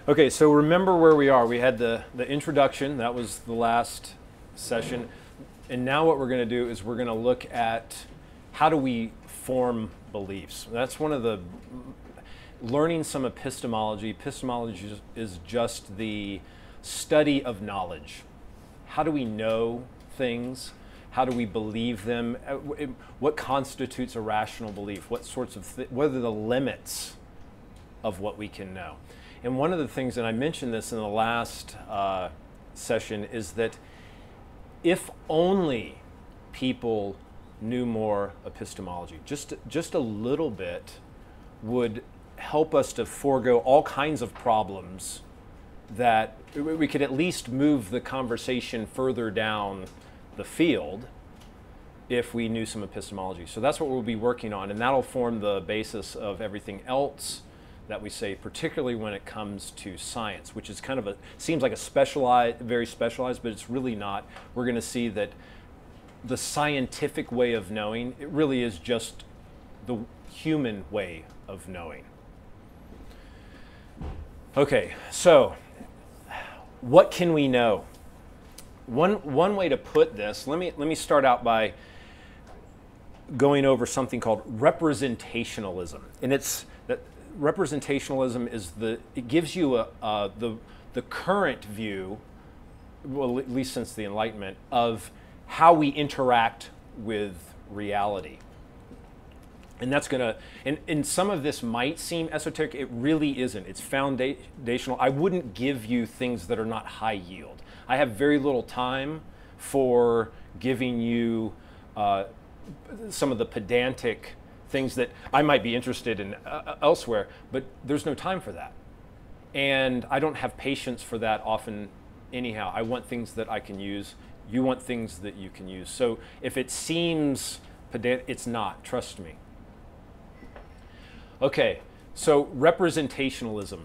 Okay, so remember where we are. We had the introduction, that was the last session. And now what we're going to do is we're going to look at how do we form beliefs. That's one of the, learning some epistemology. Epistemology is just the study of knowledge. How do we know things? How do we believe them? What constitutes a rational belief? What sorts of, what are the limits of what we can know? And one of the things, and I mentioned this in the last session, is that if only people knew more epistemology, just a little bit would help us to forego all kinds of problems that we could at least move the conversation further down the field if we knew some epistemology. So that's what we'll be working on, and that'll form the basis of everything else that we say, particularly when it comes to science, which is kind of seems like a specialized, very specialized, but it's really not. We're going to see that the scientific way of knowing, it really is just the human way of knowing. Okay, so what can we know? One way to put this, let me start out by going over something called representationalism, and it's that representationalism is it gives you the current view, well, at least since the Enlightenment, of how we interact with reality. And that's going to, and some of this might seem esoteric. It really isn't. It's foundational. I wouldn't give you things that are not high yield. I have very little time for giving you some of the pedantic things that I might be interested in elsewhere, but there's no time for that. And I don't have patience for that often anyhow. I want things that I can use. You want things that you can use. So if it seems pedantic, it's not, trust me. Okay, so representationalism.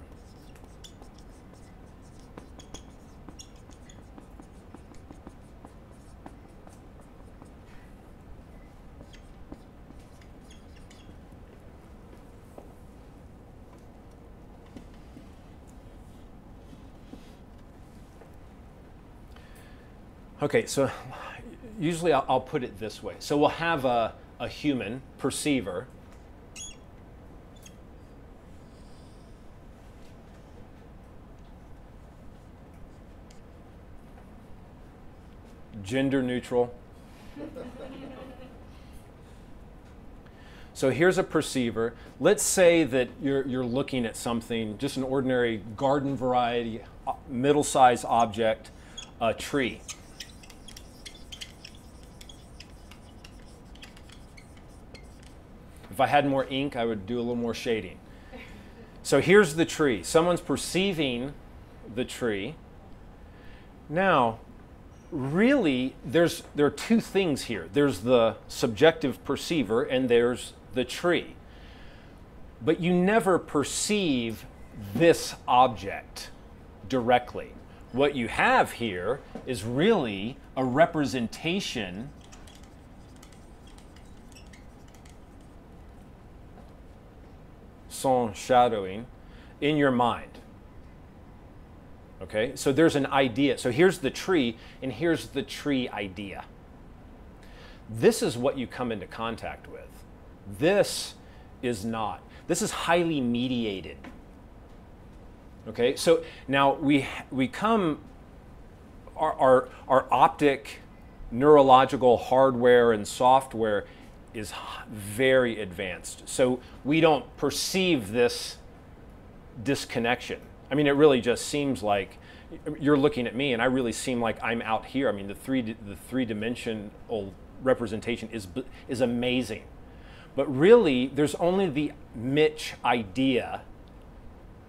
Okay, so usually I'll put it this way. So we'll have a human perceiver. Gender neutral. So here's a perceiver. Let's say that you're looking at something, just an ordinary garden variety, middle-sized object, a tree. If I had more ink, I would do a little more shading. So here's the tree. Someone's perceiving the tree. Now, really, there are two things here. There's the subjective perceiver and there's the tree. But you never perceive this object directly. What you have here is really a representation sans shadowing in your mind. Okay, so there's an idea. So here's the tree, and here's the tree idea. This is what you come into contact with. This is not. This is highly mediated. Okay, so now we come, our optic, neurological hardware and software is very advanced. So we don't perceive this disconnection. I mean, it really just seems like you're looking at me and I really seem like I'm out here. I mean, the three-dimensional representation is amazing. But really, there's only the Mitch idea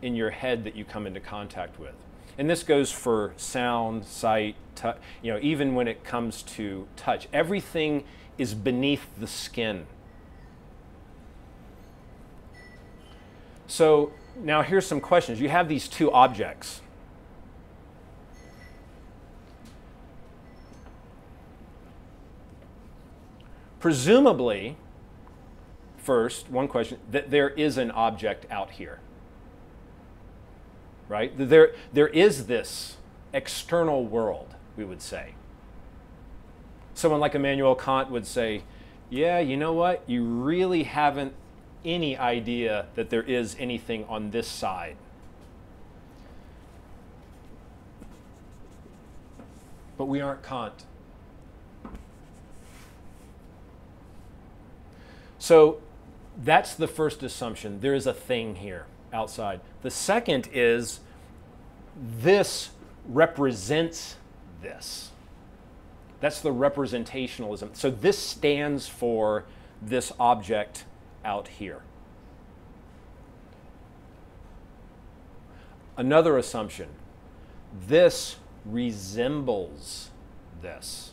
in your head that you come into contact with. And this goes for sound, sight, touch, even when it comes to touch. Everything is beneath the skin. So now here's some questions. You have these two objects. Presumably, first, one question, that there is an object out here. right? There is this external world, we would say. Someone like Immanuel Kant would say, yeah, you know what? You really haven't any idea that there is anything on this side. But we aren't Kant. So that's the first assumption. There is a thing here outside. The second is this represents this. That's the representationalism. So this stands for this object out here. Another assumption. This resembles this.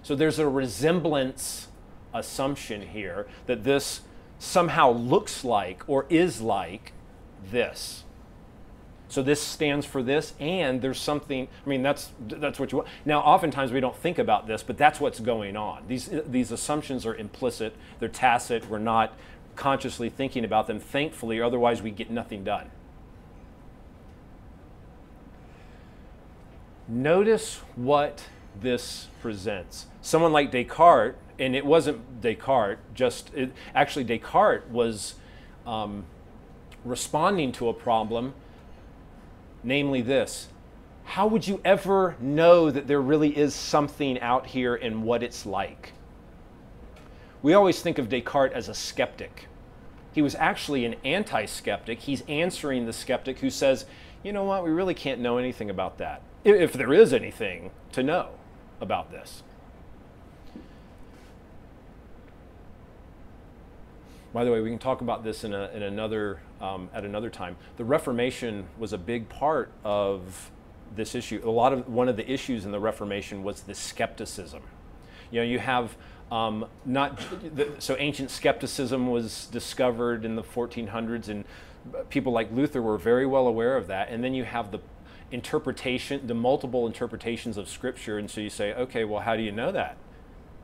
So there's a resemblance assumption here that this somehow looks like or is like this. So this stands for this, and there's something, I mean, that's what you want. Now, oftentimes we don't think about this, but that's what's going on. These assumptions are implicit, they're tacit, we're not consciously thinking about them, thankfully, or otherwise we get nothing done. Notice what this presents. Someone like Descartes, and it wasn't Descartes, actually Descartes was responding to a problem, namely this. How would you ever know that there really is something out here and what it's like? We always think of Descartes as a skeptic. He was actually an anti-skeptic. He's answering the skeptic who says, you know what, we really can't know anything about that, if there is anything to know about this. By the way, we can talk about this at another time. The Reformation was a big part of this issue. One of the issues in the Reformation was the skepticism. You know, you have so ancient skepticism was discovered in the 1400s, and people like Luther were very well aware of that. And then you have the interpretation, the multiple interpretations of Scripture, and so you say, okay, well, how do you know that?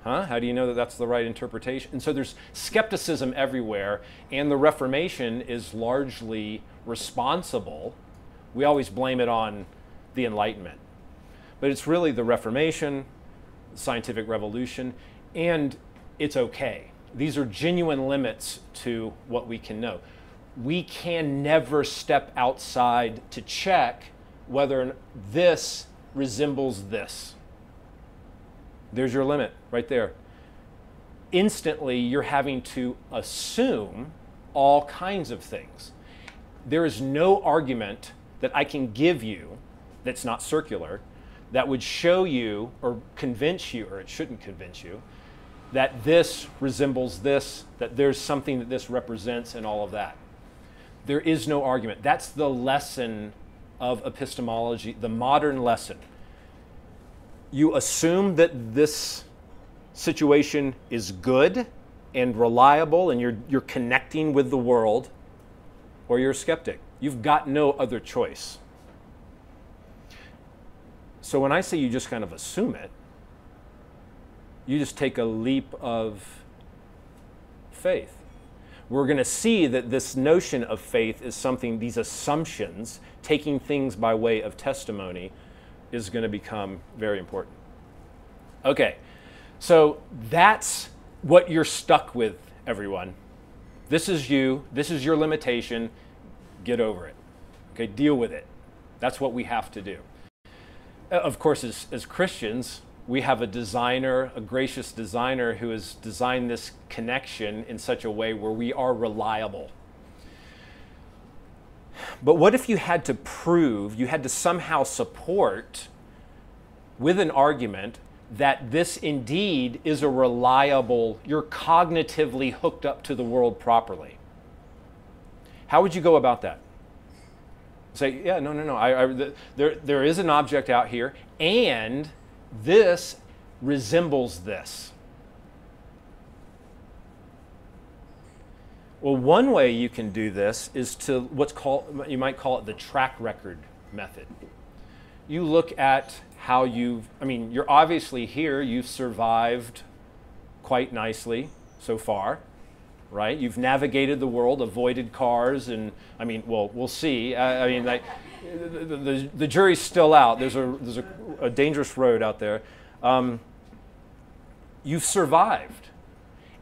How do you know that that's the right interpretation? And so there's skepticism everywhere, and the Reformation is largely responsible. We always blame it on the Enlightenment, but it's really the Reformation, the scientific revolution, and it's okay. These are genuine limits to what we can know. We can never step outside to check whether this resembles this. There's your limit right there. Instantly, you're having to assume all kinds of things. There is no argument that I can give you that's not circular that would show you or convince you, or it shouldn't convince you, that this resembles this, that there's something that this represents and all of that. There is no argument. That's the lesson of epistemology, the modern lesson. You assume that this situation is good and reliable and you're connecting with the world, or you're a skeptic. You've got no other choice. So when I say you just kind of assume it, you just take a leap of faith. We're going to see that this notion of faith is something, these assumptions, taking things by way of testimony, is going to become very important. Okay, so that's what you're stuck with, everyone. This is you, this is your limitation, get over it. Okay, deal with it. That's what we have to do. Of course, as Christians, we have a designer, a gracious designer who has designed this connection in such a way where we are reliable. But what if you had to prove, you had to somehow support with an argument that this indeed is a reliable, you're cognitively hooked up to the world properly? How would you go about that? Say, yeah, no. There is an object out here, and this resembles this. Well, one way you can do this is to what's called, you might call it the track record method. You look at how you're obviously here, you've survived quite nicely so far. right? You've navigated the world, avoided cars, and I mean, well, we'll see. I mean, like, the jury's still out. There's a dangerous road out there. You've survived.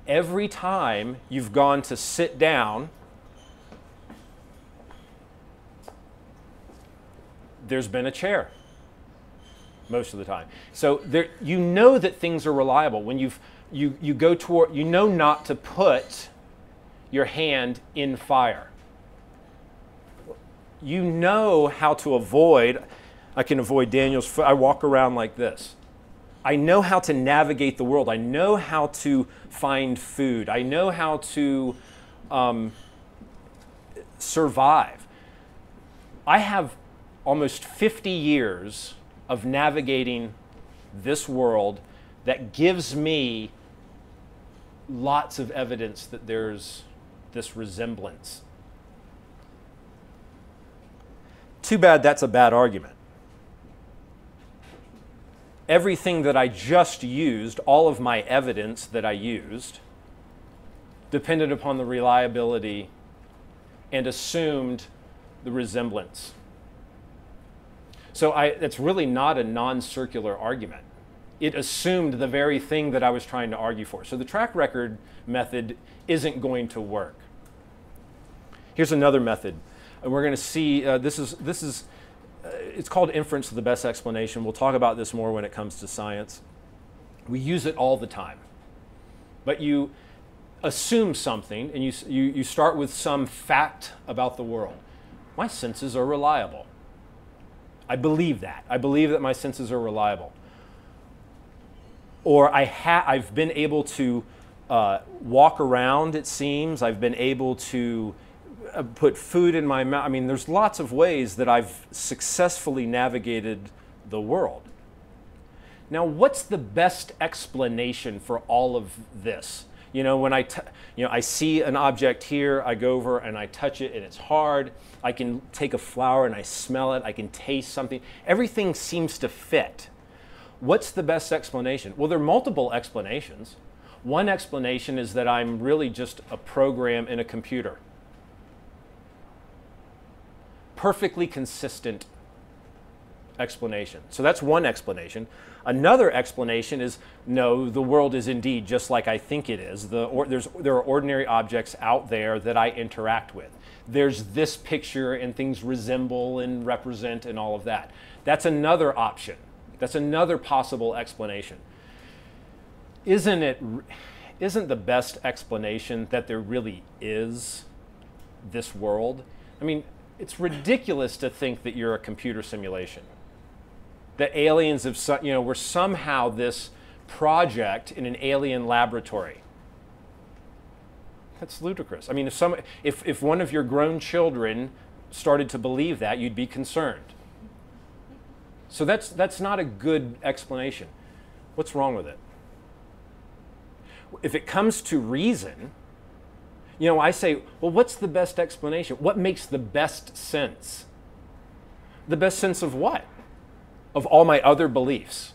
Every time you've gone to sit down, there's been a chair most of the time. So there, you know that things are reliable. When you go toward, you know not to put your hand in fire. You know how to avoid. I can avoid Daniel's foot. I walk around like this. I know how to navigate the world. I know how to find food. I know how to survive. I have almost 50 years of navigating this world that gives me lots of evidence that there's this resemblance. Too bad that's a bad argument. Everything that I just used, all of my evidence that I used, depended upon the reliability and assumed the resemblance. So it's really not a non-circular argument. It assumed the very thing that I was trying to argue for. So the track record method isn't going to work. Here's another method. And we're going to see, it's called Inference to the best explanation. We'll talk about this more when it comes to science. We use it all the time. But you assume something, and you start with some fact about the world. My senses are reliable. I believe that. I believe that my senses are reliable. Or I've been able to walk around, it seems. I've been able to put food in my mouth. I mean, there's lots of ways that I've successfully navigated the world. Now, what's the best explanation for all of this? You know, when I see an object here, I go over and I touch it and it's hard. I can take a flower and I smell it. I can taste something. Everything seems to fit. What's the best explanation? Well, there are multiple explanations. One explanation is that I'm really just a program in a computer. Perfectly consistent explanation. So that's one explanation. Another explanation is, no, the world is indeed just like I think it is. There are ordinary objects out there that I interact with. There's this picture and things resemble and represent and all of that. That's another option. That's another possible explanation. Isn't the best explanation that there really is this world? I mean, it's ridiculous to think that you're a computer simulation. That aliens have, we're somehow this project in an alien laboratory. That's ludicrous. I mean, if one of your grown children started to believe that, you'd be concerned. So that's not a good explanation. What's wrong with it? If it comes to reason, I say, well, what's the best explanation? What makes the best sense? The best sense of what? Of all my other beliefs,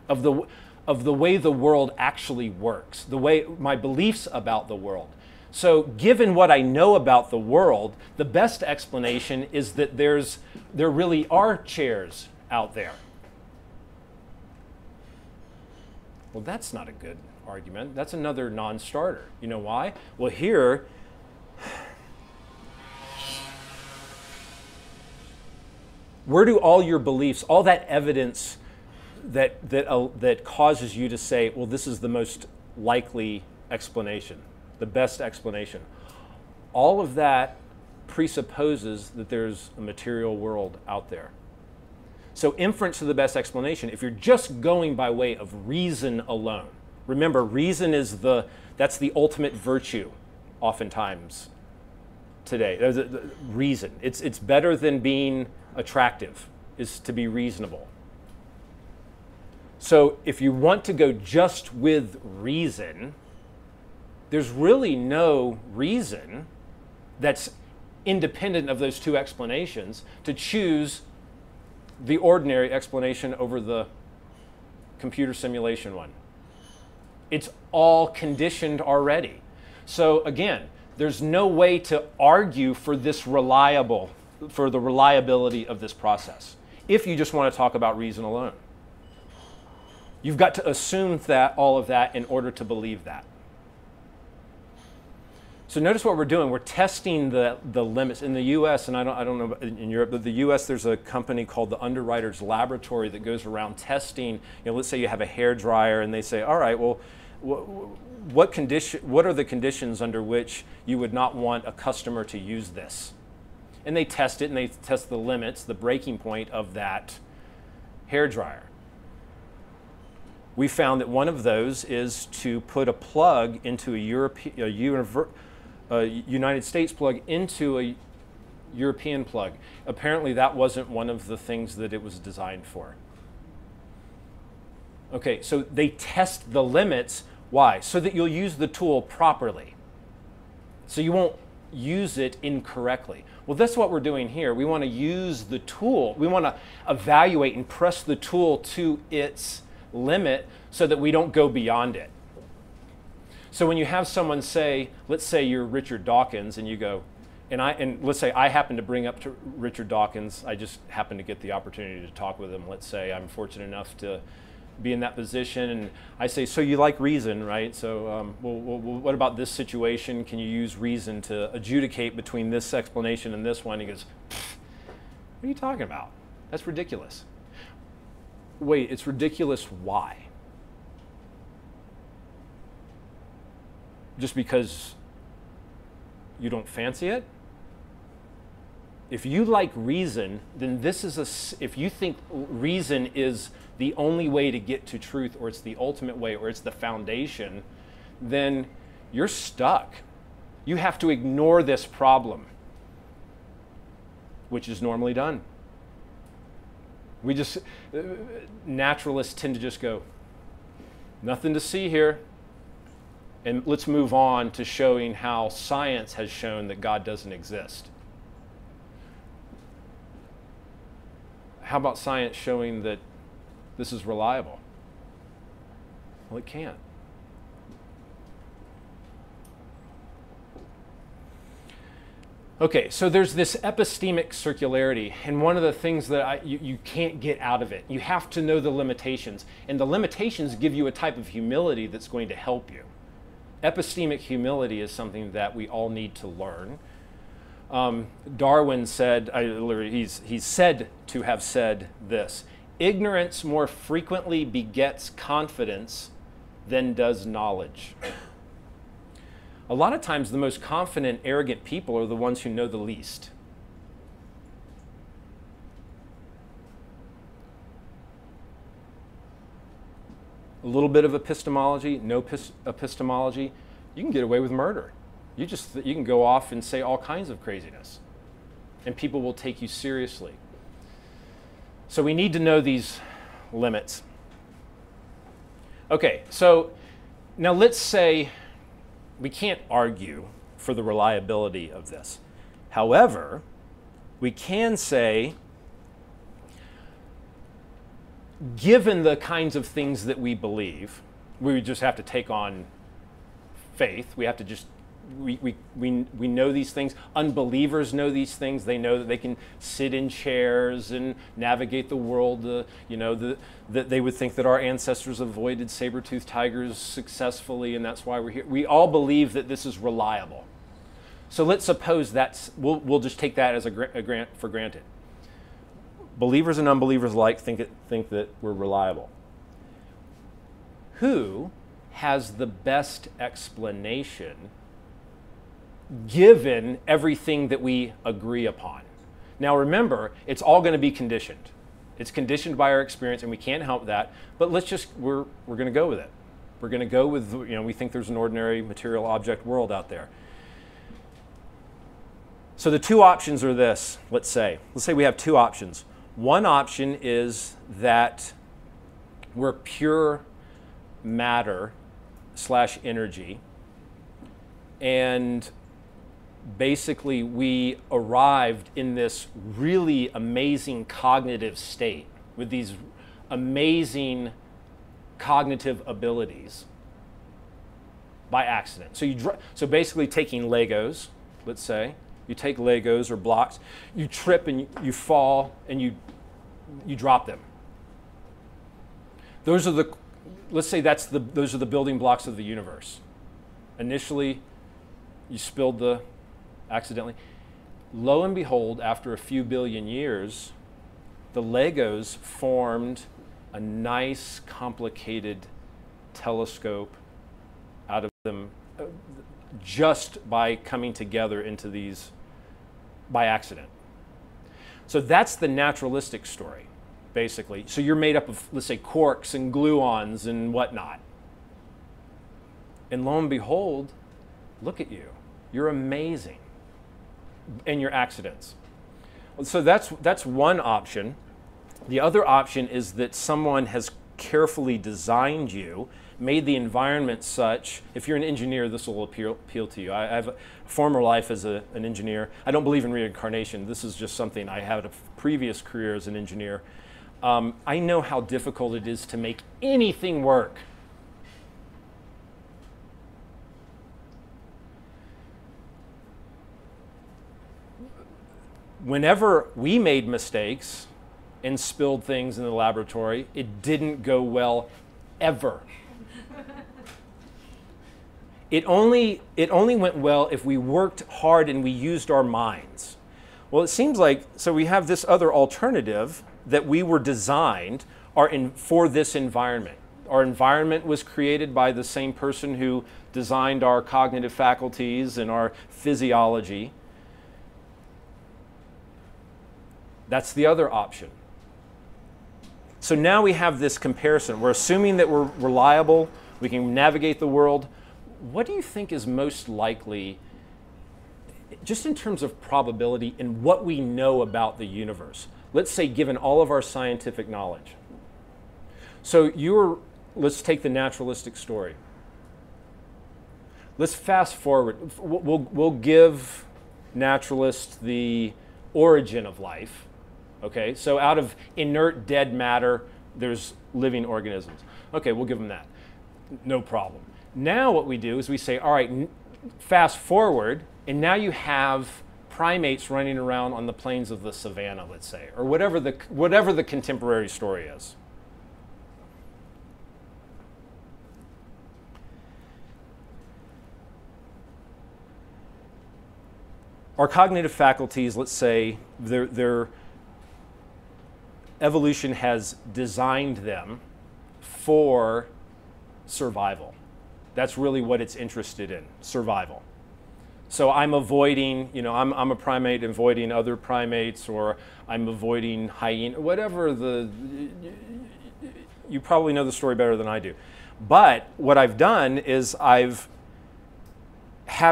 of the way the world actually works, the way my beliefs about the world. So given what I know about the world, the best explanation is that there really are chairs out there. Well, that's not a good argument. That's another non-starter. You know why? Well, here, where do all your beliefs, all that evidence that causes you to say, well, this is the most likely explanation, the best explanation, all of that presupposes that there's a material world out there. So inference to the best explanation, if you're just going by way of reason alone, remember, reason is that's the ultimate virtue oftentimes today. Reason. It's better than being attractive, is to be reasonable. So if you want to go just with reason, there's really no reason that's independent of those two explanations to choose the ordinary explanation over the computer simulation one. It's all conditioned already. So again, there's no way to argue for the reliability of this process if you just want to talk about reason alone. You've got to assume all of that in order to believe that. So notice what we're doing. We're testing the limits. In the U.S., and I don't know in Europe, but the U.S. there's a company called the Underwriters Laboratory that goes around testing. Let's say you have a hairdryer, and they say, all right, well, what are the conditions under which you would not want a customer to use this? And they test it, and they test the limits, the breaking point of that hairdryer. We found that one of those is to put a plug into a United States plug into a European plug. Apparently that wasn't one of the things that it was designed for. Okay, so they test the limits. Why? So that you'll use the tool properly. So you won't use it incorrectly. Well, that's what we're doing here. We want to use the tool. We want to evaluate and press the tool to its limit so that we don't go beyond it. So when you have someone say, let's say you're Richard Dawkins, and you go, and let's say I happen to bring up to Richard Dawkins, I just happen to get the opportunity to talk with him. Let's say I'm fortunate enough to be in that position, and I say, so you like reason, right? So well, what about this situation? Can you use reason to adjudicate between this explanation and this one? He goes, what are you talking about? That's ridiculous. Wait, it's ridiculous. Why? Just because you don't fancy it? If you like reason, then if you think reason is the only way to get to truth, or it's the ultimate way, or it's the foundation, then you're stuck. You have to ignore this problem, which is normally done. Naturalists tend to just go, nothing to see here. And let's move on to showing how science has shown that God doesn't exist. How about science showing that this is reliable? Well, it can't. Okay, so there's this epistemic circularity, and one of the things that you can't get out of it, you have to know the limitations, and the limitations give you a type of humility that's going to help you. Epistemic humility is something that we all need to learn. Darwin said, he's said to have said this: ignorance more frequently begets confidence than does knowledge. A lot of times the most confident, arrogant people are the ones who know the least. A little bit of epistemology, no epistemology, you can get away with murder. You can go off and say all kinds of craziness, and people will take you seriously. So we need to know these limits. Okay, so now let's say we can't argue for the reliability of this. However, we can say, given the kinds of things that we believe, we just have to take on faith. We have to just, we know these things. Unbelievers know these things. They know that they can sit in chairs and navigate the world. That they would think that our ancestors avoided saber-toothed tigers successfully, and that's why we're here. We all believe that this is reliable. So let's suppose we'll just take that as a grant for granted. Believers and unbelievers alike think that we're reliable. Who has the best explanation given everything that we agree upon? Now remember, it's all going to be conditioned. It's conditioned by our experience, and we can't help that, but we're going to go with it. We're going to go with, we think there's an ordinary material object world out there. So the two options are this, let's say we have two options. One option is that we're pure matter / energy, and basically we arrived in this really amazing cognitive state with these amazing cognitive abilities. by accident. So basically taking Legos, let's say, you take Legos or blocks, you trip and you fall and you drop them. Those are the, let's say those are the building blocks of the universe. Initially, you spilled accidentally. Lo and behold, after a few billion years, the Legos formed a nice, complicated telescope out of them just by coming together into these by accident. So that's the naturalistic story, basically. So you're made up of, let's say, quarks and gluons and whatnot. And lo and behold, look at you. You're amazing. And your accidents. So that's one option. The other option is that someone has carefully designed you, made the environment such. If you're an engineer, this will appeal to you. I have a former life as an engineer. I don't believe in reincarnation. This is just something I had a previous career as an engineer. I know how difficult it is to make anything work. Whenever we made mistakes and spilled things in the laboratory, it didn't go well ever. It only went well if we worked hard and we used our minds. Well, it seems like, so we have this other alternative that we were designed for this environment. Our environment was created by the same person who designed our cognitive faculties and our physiology. That's the other option. So now we have this comparison. We're assuming that we're reliable, we can navigate the world. What do you think is most likely, just in terms of probability and what we know about the universe? Let's say given all of our scientific knowledge. So let's take the naturalistic story. Let's fast forward. We'll give naturalists the origin of life. Okay, so out of inert dead matter, there's living organisms. Okay, we'll give them that. No problem. Now what we do is we say, all right, fast forward, and now you have primates running around on the plains of the savannah, let's say, or whatever the contemporary story is. Our cognitive faculties, let's say, evolution has designed them for survival. That's really what it's interested in, survival. So I'm avoiding, I'm a primate avoiding other primates, or I'm avoiding hyena, whatever you probably know the story better than I do. But what I've done is have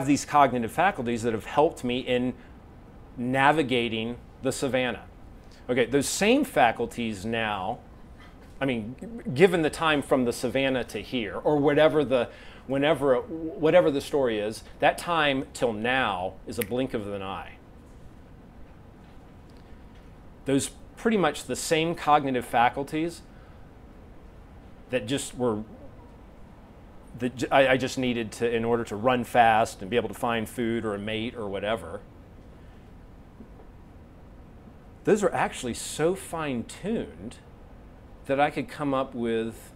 these cognitive faculties that have helped me in navigating the savannah. Okay, those same faculties now, given the time from the savannah to here, or whatever the story is, that time till now is a blink of an eye. Those pretty much the same cognitive faculties that I just needed to, in order to run fast and be able to find food or a mate or whatever. Those are actually so fine-tuned that I could come up with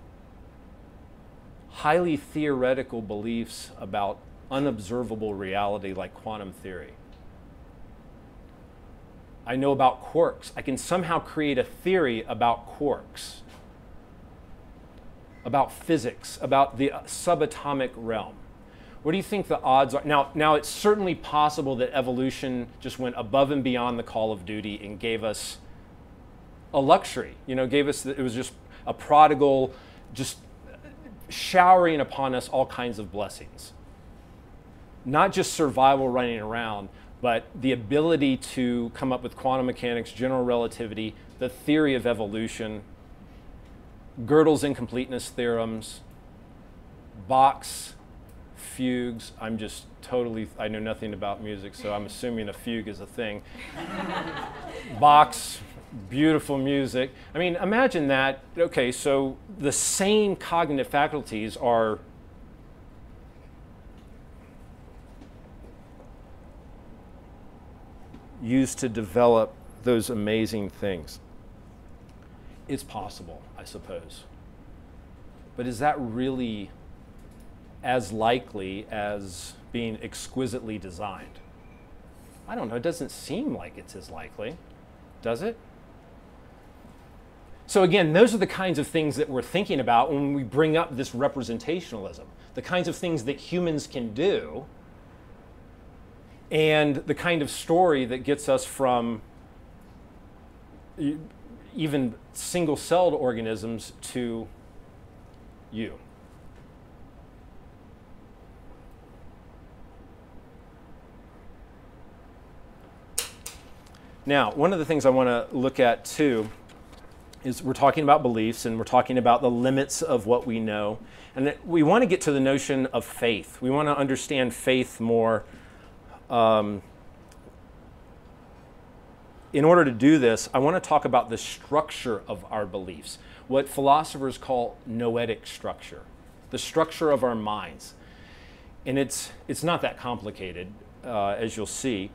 highly theoretical beliefs about unobservable reality like quantum theory. I know about quarks. I can somehow create a theory about quarks, about physics, about the subatomic realm. What do you think the odds are? Now it's certainly possible that evolution just went above and beyond the call of duty and gave us a luxury. It was just a prodigal, just showering upon us all kinds of blessings. Not just survival running around, but the ability to come up with quantum mechanics, general relativity, the theory of evolution, Gödel's incompleteness theorems, Bach's fugues. I know nothing about music, so I'm assuming a fugue is a thing. Bach's beautiful music. Imagine that. Okay, so the same cognitive faculties are used to develop those amazing things. It's possible, I suppose. But is that really as likely as being exquisitely designed? I don't know. It doesn't seem like it's as likely, does it? So again, those are the kinds of things that we're thinking about when we bring up this representationalism, the kinds of things that humans can do, and the kind of story that gets us from even single-celled organisms to you. Now, one of the things I want to look at too is we're talking about beliefs and we're talking about the limits of what we know. And we want to get to the notion of faith. We want to understand faith more. In order to do this, I want to talk about the structure of our beliefs, what philosophers call noetic structure, the structure of our minds. And it's not that complicated, as you'll see.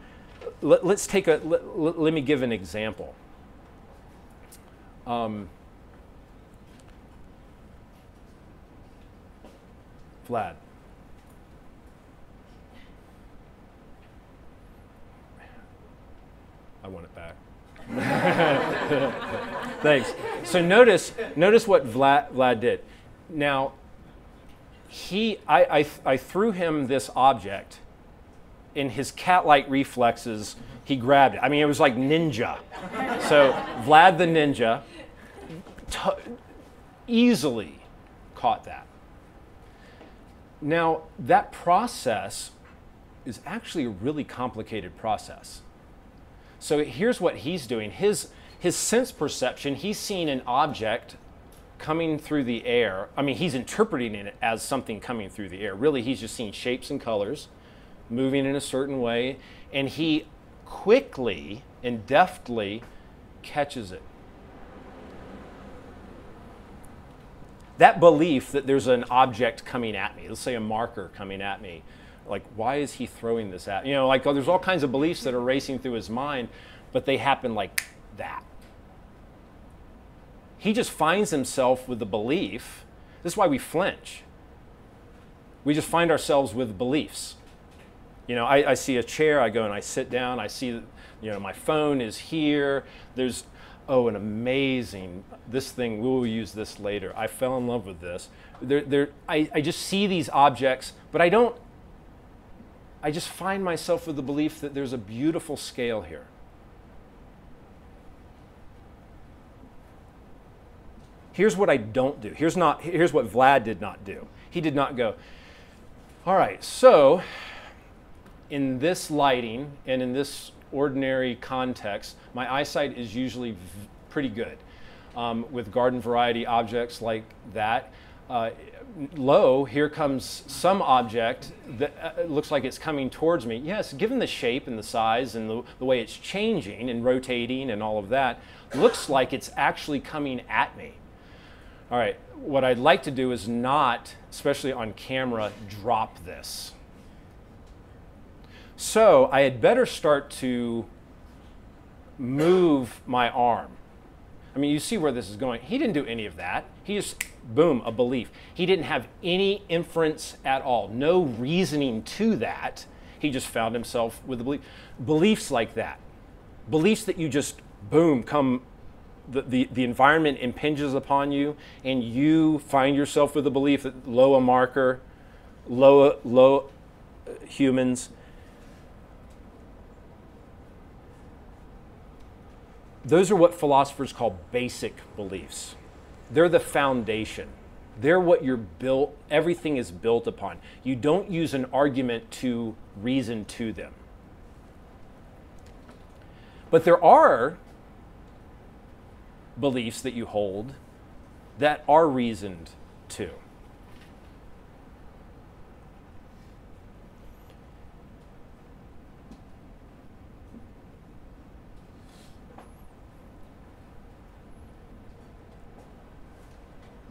Let me give an example. Vlad. I want it back. Thanks. So notice what Vlad did. Now, I threw him this object. In his cat-like reflexes, he grabbed it. I mean, it was like ninja. So Vlad the ninja easily caught that. Now, that process is actually a really complicated process. So here's what he's doing. His sense perception, he's seeing an object coming through the air. I mean, he's interpreting it as something coming through the air. Really, he's just seeing shapes and colors moving in a certain way, and he quickly and deftly catches it. That belief that there's an object coming at me, let's say a marker coming at me, like, why is he throwing this at me? You know, like, there's all kinds of beliefs that are racing through his mind, but they happen like that. He just finds himself with the belief. This is why we flinch. We just find ourselves with beliefs. You know, I see a chair, I go and I sit down, I see, you know, my phone is here, there's, oh, an amazing, this thing, we will use this later. I fell in love with this. I just see these objects, but I just find myself with the belief that there's a beautiful scale here. Here's what I don't do. Here's what Vlad did not do. He did not go, all right, so in this lighting and in this ordinary context, my eyesight is usually pretty good. With garden variety objects like that, lo, here comes some object that looks like it's coming towards me. Yes, given the shape and the size and the way it's changing and rotating and all of that, looks like it's actually coming at me. All right, what I'd like to do is not, especially on camera, drop this. So I had better start to move my arm. I mean, you see where this is going. He didn't do any of that. He just, boom, a belief. He didn't have any inference at all, no reasoning to that. He just found himself with a belief. Beliefs like that. Beliefs that you just, boom, come, the environment impinges upon you, and you find yourself with a belief that low a marker, low humans. Those are what philosophers call basic beliefs. They're the foundation. They're what everything is built upon. You don't use an argument to reason to them. But there are beliefs that you hold that are reasoned to.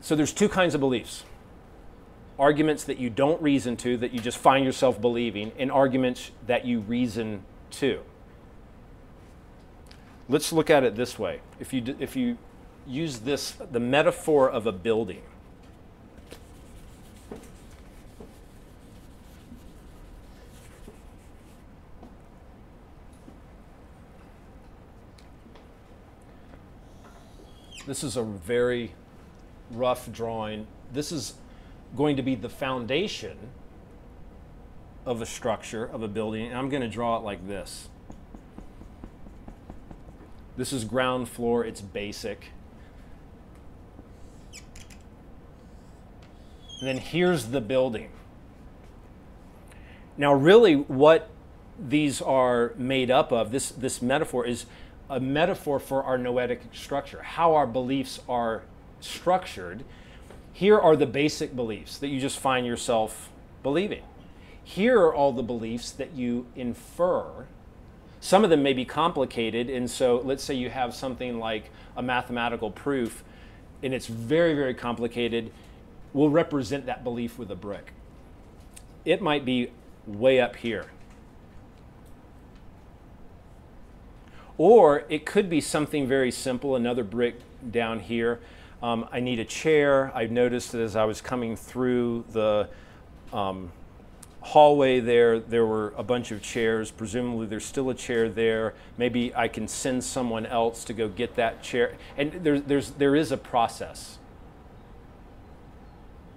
So there's two kinds of beliefs. Arguments that you don't reason to, that you just find yourself believing, and arguments that you reason to. Let's look at it this way. If you use this, the metaphor of a building. This is a very rough drawing. This is going to be the foundation of a structure, of a building, and I'm going to draw it like this. This is ground floor, it's basic. And then here's the building. Now really what these are made up of, this metaphor is a metaphor for our noetic structure, how our beliefs are structured. Here are the basic beliefs that you just find yourself believing. Here are all the beliefs that you infer. Some of them may be complicated, and so let's say you have something like a mathematical proof, and it's very, very complicated. We'll represent that belief with a brick. It might be way up here. Or it could be something very simple, another brick down here. I need a chair. I noticed that as I was coming through the hallway there were a bunch of chairs. Presumably there's still a chair there. Maybe I can send someone else to go get that chair. And there is a process.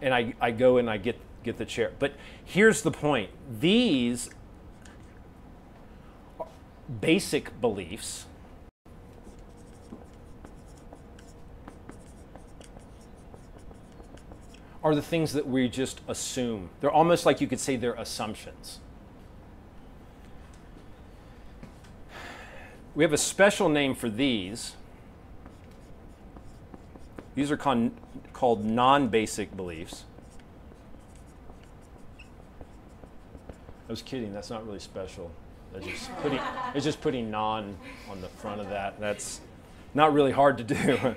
And I go and I get the chair. But here's the point. These basic beliefs are the things that we just assume. They're almost like you could say they're assumptions. We have a special name for these. These are called non-basic beliefs. I was kidding, that's not really special. It's just putting non on the front of that. That's not really hard to do.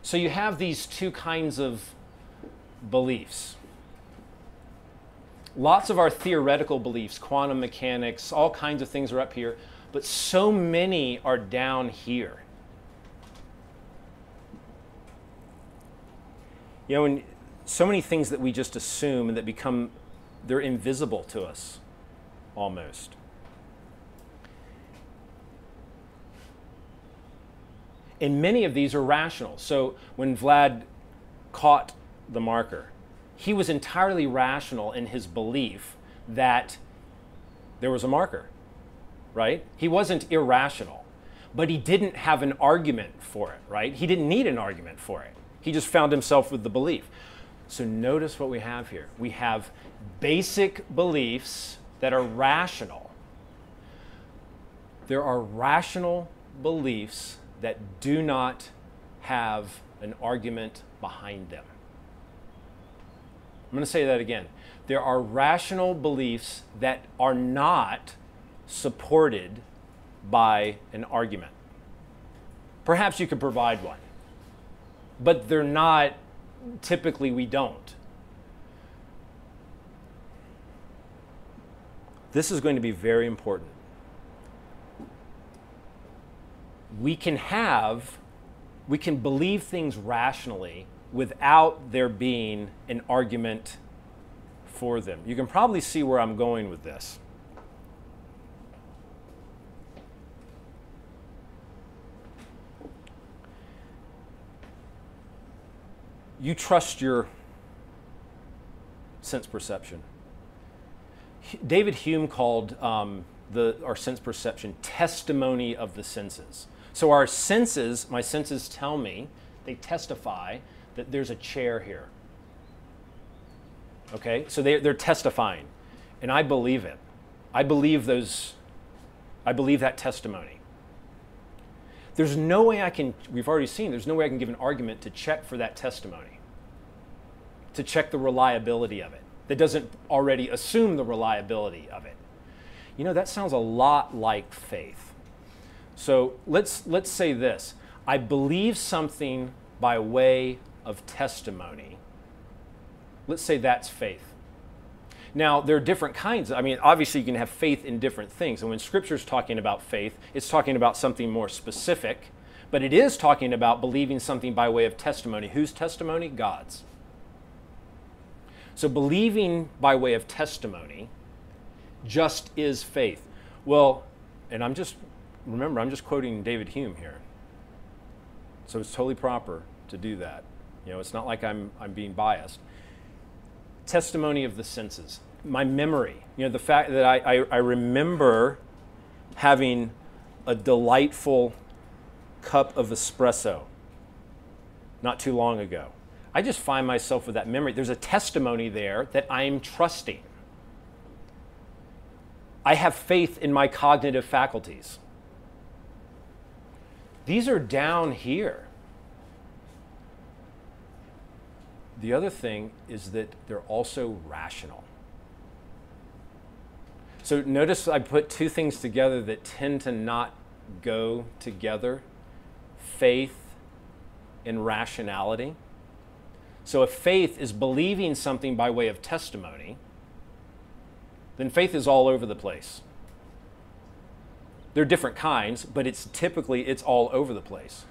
So you have these two kinds of beliefs. Lots of our theoretical beliefs, quantum mechanics, all kinds of things are up here, but so many are down here. You know, and so many things that we just assume and that become, they're invisible to us. Almost. And many of these are rational. So when Vlad caught the marker, he was entirely rational in his belief that there was a marker, right? He wasn't irrational, but he didn't have an argument for it, right? He didn't need an argument for it. He just found himself with the belief. So notice what we have here. We have basic beliefs that are rational. There are rational beliefs that do not have an argument behind them. I'm going to say that again. There are rational beliefs that are not supported by an argument. Perhaps you could provide one, but they're not, typically we don't. This is going to be very important. We can believe things rationally without there being an argument for them. You can probably see where I'm going with this. You trust your sense perception. David Hume called our sense perception testimony of the senses. So our senses, my senses tell me, they testify that there's a chair here. Okay, so they're testifying, and I believe it. I believe that testimony. There's no way we've already seen, there's no way I can give an argument to check for that testimony, to check the reliability of it. That doesn't already assume the reliability of it. You know, that sounds a lot like faith. So let's say this. I believe something by way of testimony. Let's say that's faith. Now, there are different kinds. I mean, obviously you can have faith in different things. And when Scripture's talking about faith, it's talking about something more specific. But it is talking about believing something by way of testimony. Whose testimony? God's. So believing by way of testimony just is faith. Well, and remember, I'm just quoting David Hume here. So it's totally proper to do that. It's not like I'm being biased. Testimony of the senses. My memory. The fact that I remember having a delightful cup of espresso not too long ago. I just find myself with that memory. There's a testimony there that I'm trusting. I have faith in my cognitive faculties. These are down here. The other thing is that they're also rational. So notice I put two things together that tend to not go together: faith and rationality. So if faith is believing something by way of testimony, then faith is all over the place. There are different kinds, but it's all over the place.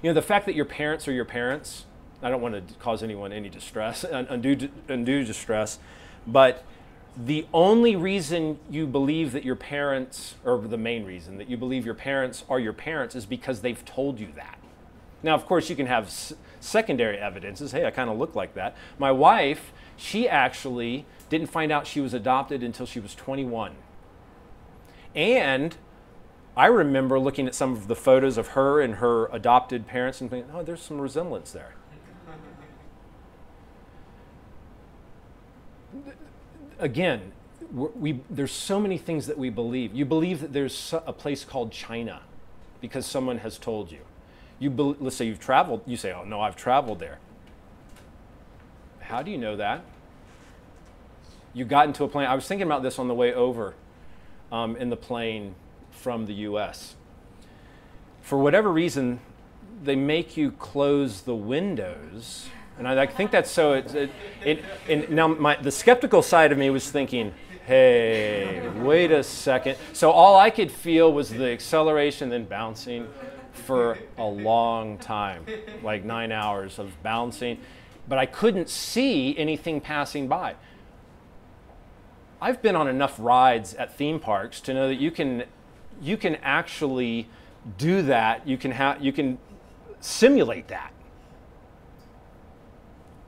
The fact that your parents are your parents, I don't want to cause anyone any distress, undue distress, but the only reason you believe that your parents, or the main reason that you believe your parents are your parents, is because they've told you that. Now, of course, you can have secondary evidences. Hey, I kind of look like that. My wife, she actually didn't find out she was adopted until she was 21. And I remember looking at some of the photos of her and her adopted parents and thinking, oh, there's some resemblance there. Again, there's so many things that we believe. You believe that there's a place called China because someone has told you. Let's say you've traveled. You say, oh, no, I've traveled there. How do you know that? You got into a plane. I was thinking about this on the way over in the plane from the U.S. For whatever reason, they make you close the windows. And I think that's so. Now, the skeptical side of me was thinking, hey, wait a second. So all I could feel was the acceleration, then bouncing for a long time, like 9 hours of bouncing. But I couldn't see anything passing by. I've been on enough rides at theme parks to know that you can actually do that. You can simulate that.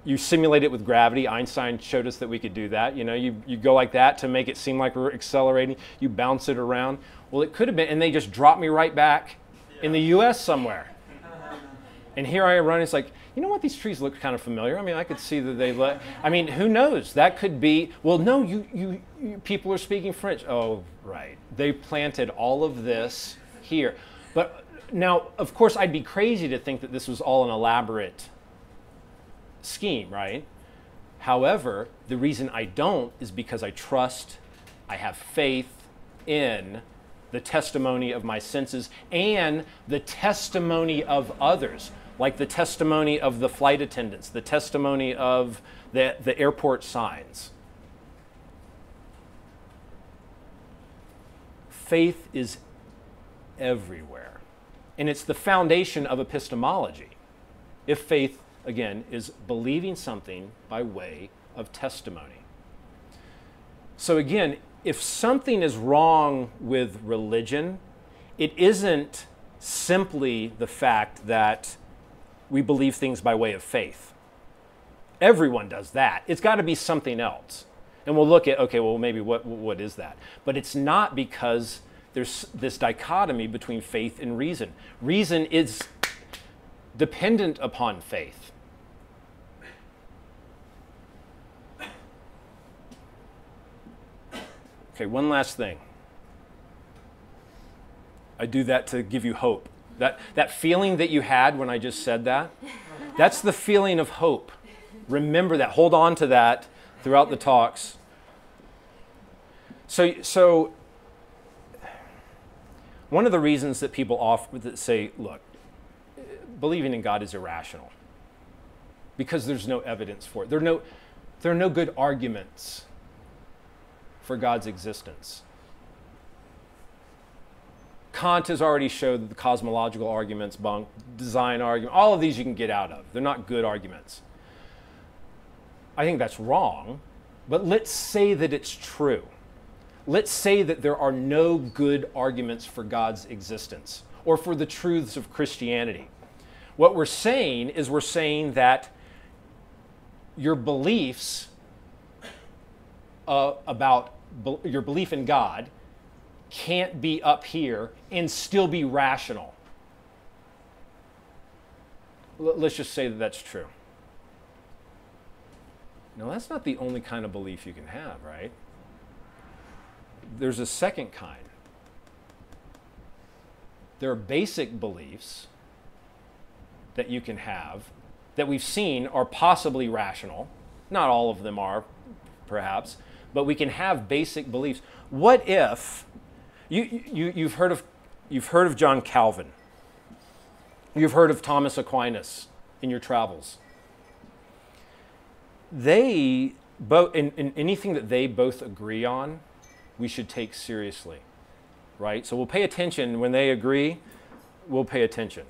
You simulate it with gravity. Einstein showed us that we could do that. You go like that to make it seem like we're accelerating. You bounce it around. Well, it could have been, and they just dropped me right back in the U.S. somewhere. And here I am running. It's like, you know what? These trees look kind of familiar. I mean, I could see that they look. I mean, who knows? That could be. Well, no, you people are speaking French. Oh, right. They planted all of this here. But now, of course, I'd be crazy to think that this was all an elaborate scheme, right? However, the reason I don't is because I trust, I have faith in the testimony of my senses and the testimony of others, like the testimony of the flight attendants, the testimony of the airport signs. Faith is everywhere, and it's the foundation of epistemology. If faith, again, is believing something by way of testimony. So again, if something is wrong with religion, it isn't simply the fact that we believe things by way of faith. Everyone does that. It's got to be something else. And we'll look at, okay, well, maybe what is that? But it's not because there's this dichotomy between faith and reason. Reason is dependent upon faith. Okay, one last thing. I do that to give you hope. That feeling that you had when I just said that, that's the feeling of hope. Remember that. Hold on to that throughout the talks. So one of the reasons that people that say, look, believing in God is irrational because there's no evidence for it. There are no good arguments for God's existence. Kant has already showed that the cosmological arguments, bunk, design argument, all of these you can get out of. They're not good arguments. I think that's wrong, but let's say that it's true. Let's say that there are no good arguments for God's existence or for the truths of Christianity. What we're saying is we're saying that your beliefs about your belief in God can't be up here and still be rational. Let's just say that that's true. Now, that's not the only kind of belief you can have, right? There's a second kind. There are basic beliefs that you can have that we've seen are possibly rational. Not all of them are, perhaps, but we can have basic beliefs. What if you've heard of John Calvin? You've heard of Thomas Aquinas in your travels. They both, in anything that they both agree on, we should take seriously, right? So we'll pay attention when they agree. We'll pay attention.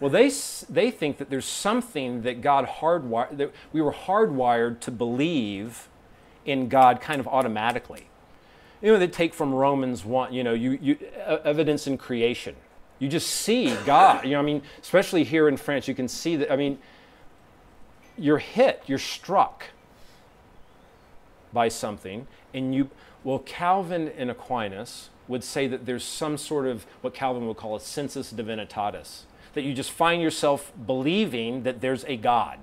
Well, they think that there's something that God hardwired, that we were hardwired to believe in God kind of automatically. You know, they take from Romans 1, evidence in creation. You just see God. Especially here in France, you can see that, you're hit, you're struck by something, and Calvin and Aquinas would say that there's some sort of what Calvin would call a census divinitatis, that you just find yourself believing that there's a God.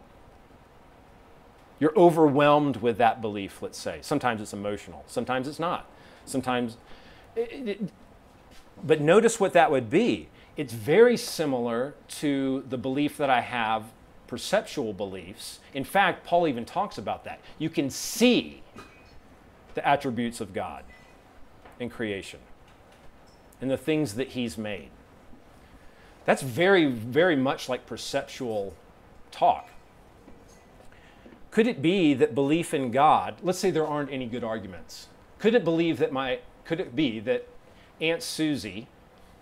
You're overwhelmed with that belief, let's say. Sometimes it's emotional, sometimes it's not. But notice what that would be. It's very similar to the belief that I have, perceptual beliefs. In fact, Paul even talks about that. You can see the attributes of God in creation and the things that he's made. That's very, very much like perceptual talk. Could it be that belief in God, let's say there aren't any good arguments. Could it be that Aunt Susie,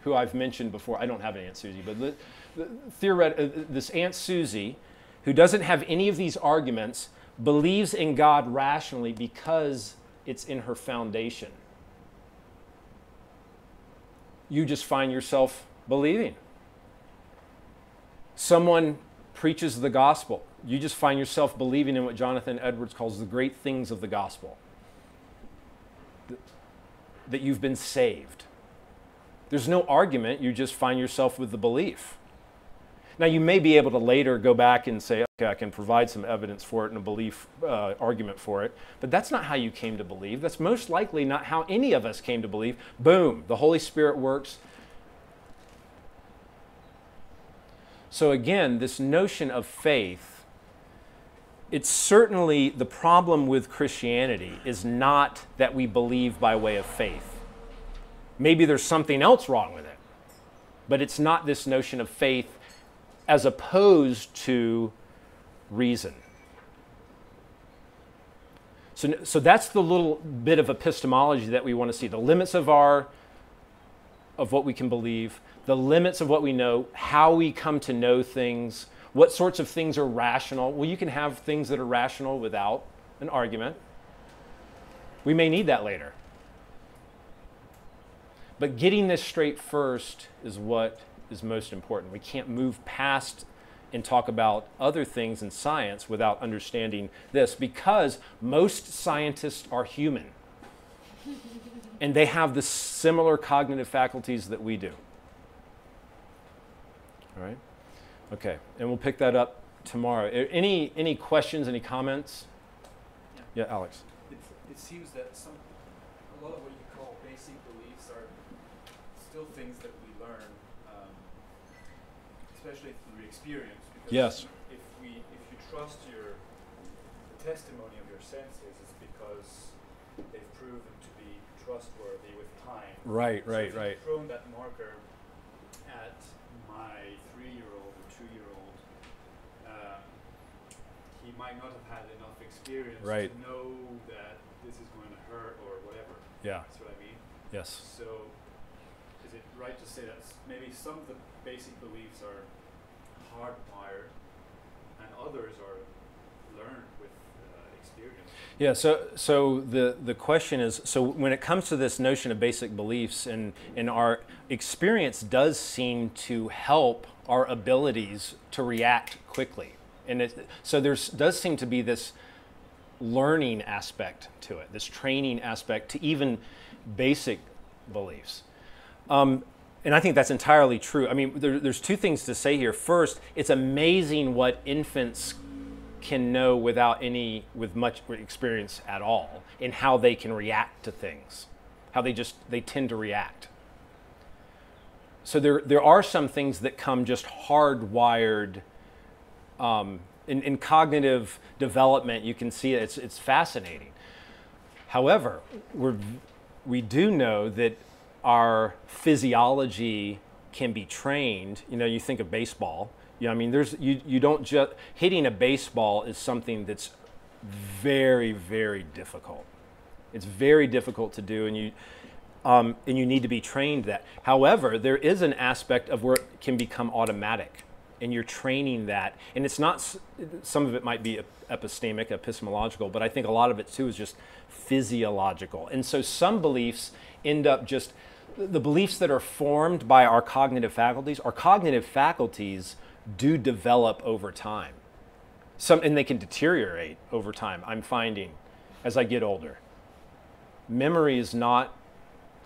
who I've mentioned before, I don't have an Aunt Susie, but this Aunt Susie, who doesn't have any of these arguments, believes in God rationally because it's in her foundation. You just find yourself believing. Someone preaches the gospel. You just find yourself believing in what Jonathan Edwards calls the great things of the gospel. That you've been saved. There's no argument, you just find yourself with the belief. Now, you may be able to later go back and say, okay, I can provide some evidence for it and a belief argument for it, but that's not how you came to believe. That's most likely not how any of us came to believe. Boom, the Holy Spirit works. So again, this notion of faith, it's certainly the problem with Christianity is not that we believe by way of faith. Maybe there's something else wrong with it, but it's not this notion of faith as opposed to reason. So that's the little bit of epistemology that we want to see. The limits of what we can believe, the limits of what we know, how we come to know things, what sorts of things are rational. Well, you can have things that are rational without an argument. We may need that later. But getting this straight first is what is most important. We can't move past and talk about other things in science without understanding this, because most scientists are human. And they have the similar cognitive faculties that we do. All right? Okay, and we'll pick that up tomorrow. Any questions, any comments? Yeah, Alex. It seems that a lot of what you call basic beliefs are still things that we learn, especially through experience. Because yes. If you trust the testimony of your senses, it's because they've proven to be trustworthy with time. Right. So if you've thrown that marker at my 3-year-old or 2-year-old, he might not have had enough experience Right. to know that this is going to hurt or whatever. Yeah. That's what I mean. Yes. So, is it right to say that maybe some of the basic beliefs are hardwired and others are learned with experience? Yeah, so the question is, so when it comes to this notion of basic beliefs, and our experience does seem to help our abilities to react quickly. And so does seem to be this learning aspect to it, this training aspect to even basic beliefs. And I think that's entirely true. I mean, there's two things to say here. First, it's amazing what infants can know with much experience at all, in how they can react to things, how they tend to react. So there are some things that come just hardwired in cognitive development. You can see it's fascinating. However, we do know that our physiology can be trained. You know, you think of baseball. I mean, you don't just hitting a baseball is something that's very, very difficult. It's very difficult to do, and you need to be trained that. However, there is an aspect of where it can become automatic, and you're training that. And it's not. Some of it might be epistemic, epistemological, but I think a lot of it too is just physiological. And so some beliefs end up just the beliefs that are formed by our cognitive faculties. Our cognitive faculties do develop over time. And they can deteriorate over time, I'm finding, as I get older. Memory is not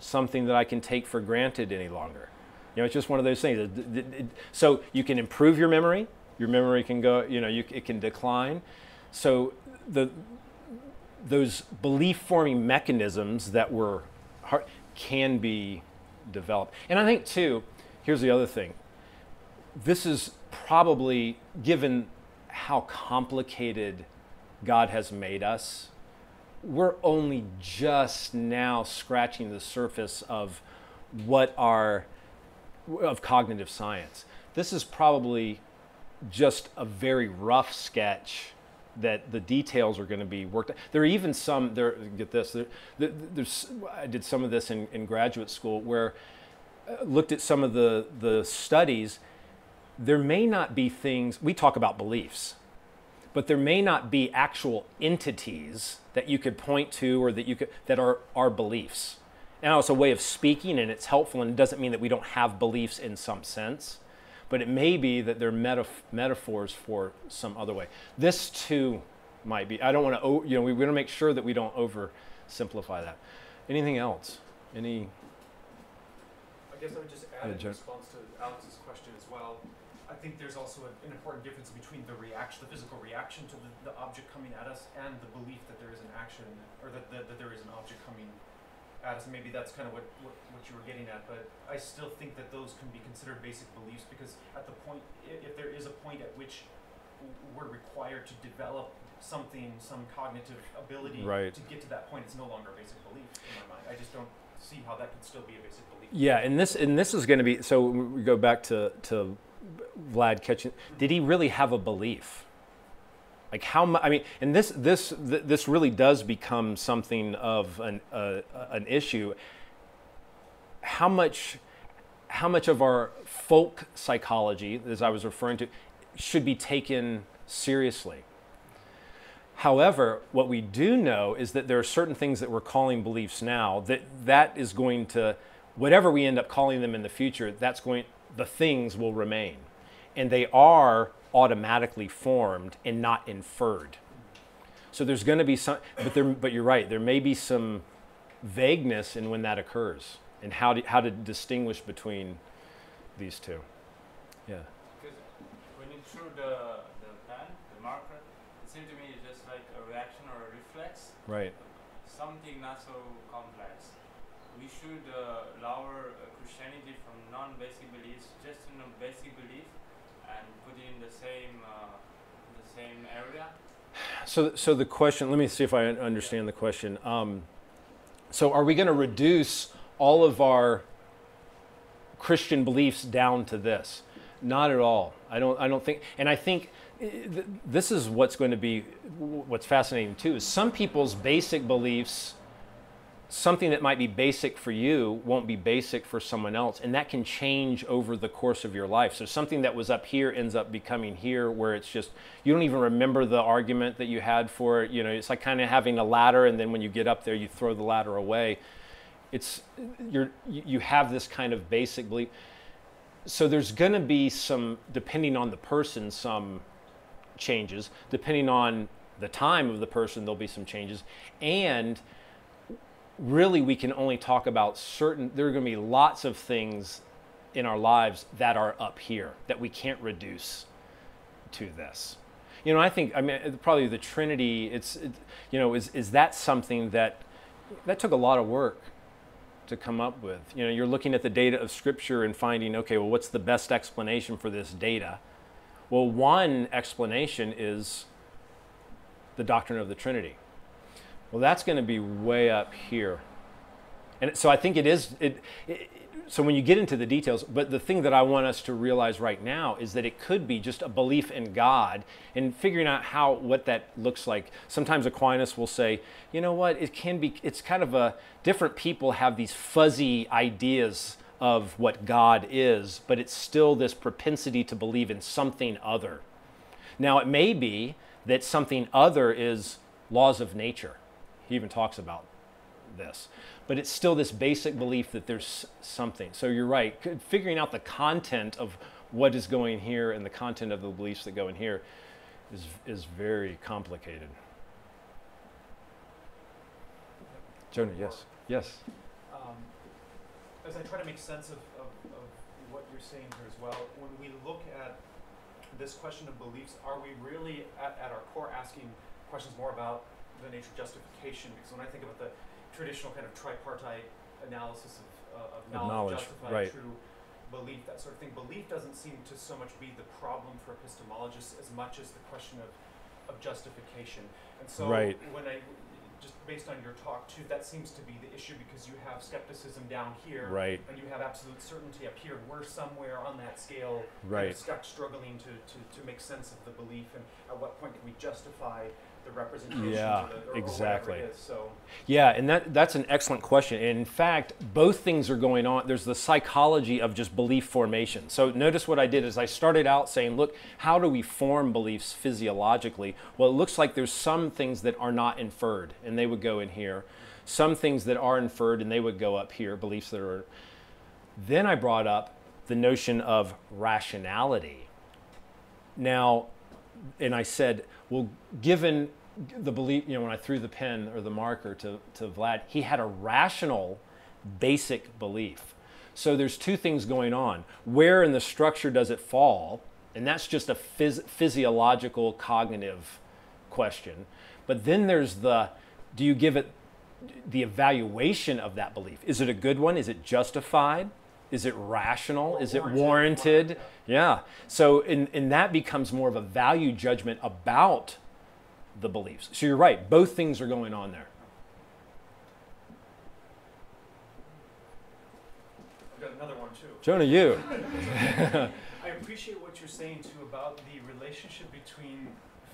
something that I can take for granted any longer. You know, it's just one of those things. So you can improve your memory can go, it can decline. So those belief-forming mechanisms that can be developed. And I think, too, here's the other thing. This is probably, given how complicated God has made us, we're only just now scratching the surface of of cognitive science. This is probably just a very rough sketch that the details are going to be worked out. There are even some, get this, I did some of this in graduate school where I looked at some of the studies. There may not be things, we talk about beliefs, but there may not be actual entities that you could point to or that are beliefs. Now, it's a way of speaking, and it's helpful, and it doesn't mean that we don't have beliefs in some sense, but it may be that they're metaphors for some other way. This too might be. I don't want to, we want to make sure that we don't oversimplify that. Anything else? I guess I would just add in response to Alex's question as well. I think there's also an important difference between the physical reaction to the object coming at us, and the belief that there is an action, or that there is an object coming at us. And maybe that's kind of what you were getting at, but I still think that those can be considered basic beliefs, because at the point, if there is a point at which we're required to develop something, some cognitive ability to get to that point, it's no longer a basic belief in my mind. I just don't see how that could still be a basic belief. Yeah, and this is going to be, so we go back to Vlad catching, did he really have a belief? Like how much? I mean, and this really does become something of an issue. How much of our folk psychology, as I was referring to, should be taken seriously? However, what we do know is that there are certain things that we're calling beliefs now that is going to, whatever we end up calling them in the future, the things will remain, and they are automatically formed and not inferred. So there's going to be some, but you're right. There may be some vagueness in when that occurs, and how to distinguish between these two. Yeah. Because when you threw the pen, the marker, it seemed to me it's just like a reaction or a reflex. Right. Something not so complex. We should lower Christianity from non-basic beliefs just to a basic belief, and put it in the same area. So the question, let me see if I understand the question. So are we going to reduce all of our Christian beliefs down to this? Not at all. I don't think, and I think this is what's going to be, what's fascinating too, is some people's basic beliefs, something that might be basic for you won't be basic for someone else, and that can change over the course of your life. So something that was up here ends up becoming here, where it's just, you don't even remember the argument that you had for it. You know, it's like kind of having a ladder, and then when you get up there, you throw the ladder away. You have this kind of basic belief. So there's going to be some, depending on the person, some changes. Depending on the time of the person, there'll be some changes. And really, we can only talk about certain, there are going to be lots of things in our lives that are up here that we can't reduce to this. You know, I think, I mean, probably the Trinity, you know, is that something that took a lot of work to come up with. You know, you're looking at the data of Scripture and finding, okay, well, what's the best explanation for this data? Well, one explanation is the doctrine of the Trinity. Well, that's going to be way up here. And so I think it is, so when you get into the details, but the thing that I want us to realize right now is that it could be just a belief in God and figuring out what that looks like. Sometimes Aquinas will say, you know what, it's kind of different people have these fuzzy ideas of what God is, but it's still this propensity to believe in something other. Now, it may be that something other is laws of nature. He even talks about this. But it's still this basic belief that there's something. So you're right. Figuring out the content of what is going here and the content of the beliefs that go in here is very complicated. Jonah, yes. Yes. As I try to make sense of what you're saying here as well, when we look at this question of beliefs, are we really at our core asking questions more about the nature of justification? Because when I think about the traditional kind of tripartite analysis of knowledge, justified, right, true, belief, that sort of thing, belief doesn't seem to so much be the problem for epistemologists as much as the question of justification. And so right, when just based on your talk too, that seems to be the issue, because you have skepticism down here, right, and you have absolute certainty up here. We're somewhere on that scale, right, kind of stuck struggling to make sense of the belief, and at what point can we justify the representation, yeah, or exactly. whatever it is. So yeah, and that's an excellent question. And in fact, both things are going on. There's the psychology of just belief formation. So notice what I did is I started out saying, look, how do we form beliefs physiologically? Well, it looks like there's some things that are not inferred, and they would go in here. Some things that are inferred, and they would go up here, beliefs that are. Then I brought up the notion of rationality. Now, and I said, well, given the belief, you know, when I threw the pen or the marker to Vlad, he had a rational, basic belief. So there's two things going on. Where in the structure does it fall? And that's just a physiological, cognitive question. But then there's do you give it the evaluation of that belief? Is it a good one? Is it justified? Is it rational? Is it warranted? Yeah. So and that becomes more of a value judgment about the beliefs. So you're right. Both things are going on there. I've got another one too. Jonah, you. I appreciate what you're saying too about the relationship between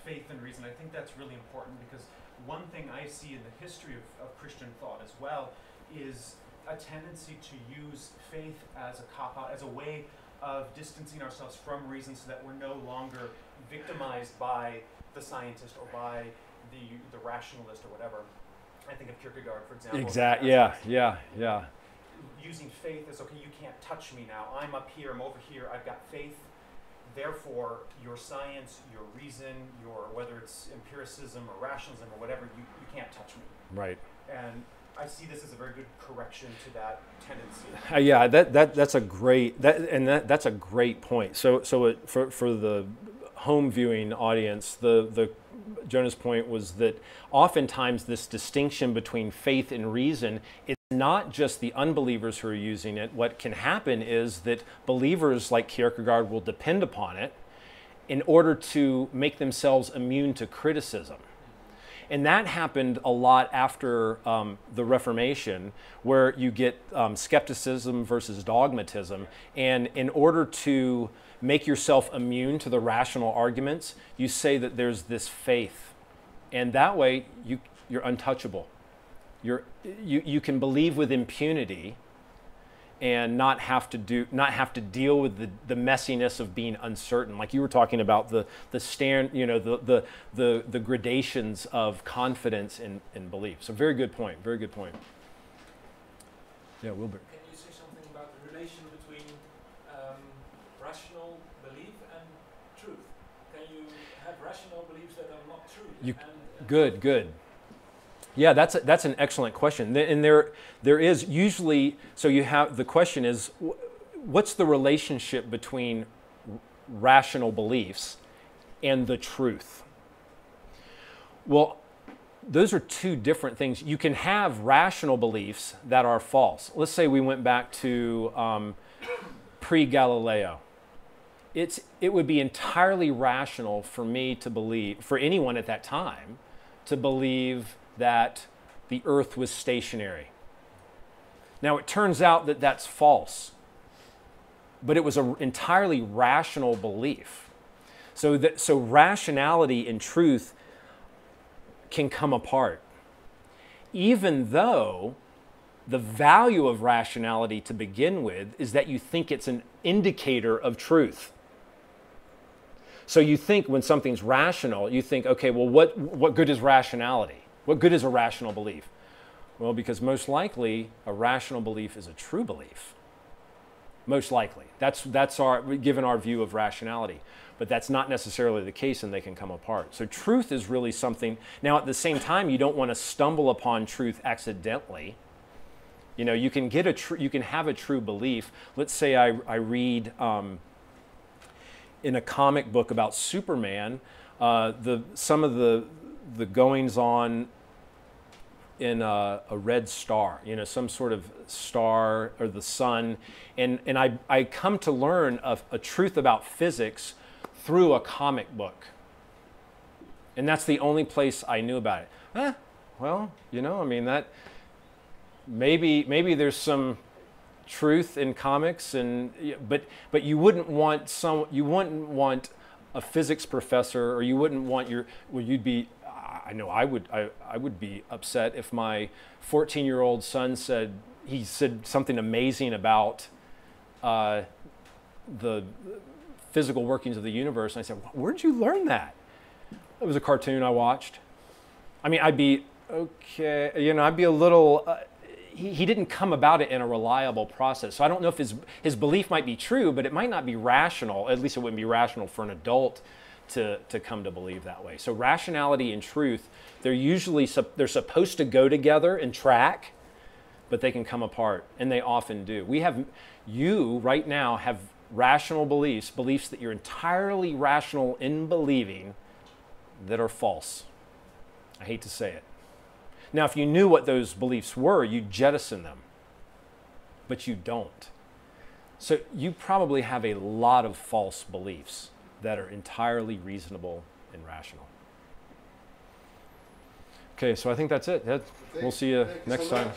faith and reason. I think that's really important, because one thing I see in the history of Christian thought as well is a tendency to use faith as a cop-out, as a way of distancing ourselves from reason, so that we're no longer victimized by the scientist or by the rationalist or whatever. I think of Kierkegaard, for example. Exactly. Yeah. Using faith as, okay, you can't touch me now. I'm up here, I'm over here, I've got faith. Therefore, your science, your reason, whether it's empiricism or rationalism or whatever, you can't touch me. Right. And I see this as a very good correction to that tendency. Yeah, that's a great that's a great point. So for the home viewing audience, the Jonah's point was that oftentimes this distinction between faith and reason, it's not just the unbelievers who are using it. What can happen is that believers like Kierkegaard will depend upon it in order to make themselves immune to criticism. And that happened a lot after the Reformation, where you get skepticism versus dogmatism. And in order to make yourself immune to the rational arguments, you say that there's this faith. And that way, you're untouchable. You can believe with impunity and not have to deal with the messiness of being uncertain, like you were talking about the gradations of confidence in belief. So very good point. Very good point. Yeah, Wilbert. Can you say something about the relation between rational belief and truth? Can you have rational beliefs that are not true? Good. Yeah, that's an excellent question. And there is usually, so you have, the question is, what's the relationship between rational beliefs and the truth? Well, those are two different things. You can have rational beliefs that are false. Let's say we went back to pre-Galileo. It would be entirely rational for me to believe, for anyone at that time, to believe that the earth was stationary. Now it turns out that that's false, but it was an entirely rational belief. So rationality and truth can come apart, even though the value of rationality to begin with is that you think it's an indicator of truth. So you think when something's rational, you think, okay, well, what good is rationality? What good is a rational belief? Well, because most likely a rational belief is a true belief. Most likely. That's given our view of rationality. But that's not necessarily the case, and they can come apart. So truth is really something. Now, at the same time, you don't want to stumble upon truth accidentally. You know, you can have a true belief. Let's say I read in a comic book about Superman, some of the goings on in a red star, you know, some sort of star or the sun, and I come to learn a truth about physics through a comic book, and that's the only place I knew about it. Well, you know, I mean, that maybe there's some truth in comics, but you wouldn't want a physics professor, or you wouldn't want you'd be. I know I would be upset if my 14-year-old son said something amazing about the physical workings of the universe, and I said, "Where'd you learn that?" It was a cartoon I watched. I mean, I'd be okay, you know, I'd be a little. He didn't come about it in a reliable process, so I don't know if his belief might be true, but it might not be rational. At least it wouldn't be rational for an adult to come to believe that way. So rationality and truth, they're supposed to go together and track, but they can come apart, and they often do. You right now have rational beliefs that you're entirely rational in believing, that are false. I hate to say it. Now, if you knew what those beliefs were, you'd jettison them, but you don't. So you probably have a lot of false beliefs that are entirely reasonable and rational. Okay, so I think that's it. We'll see you next time.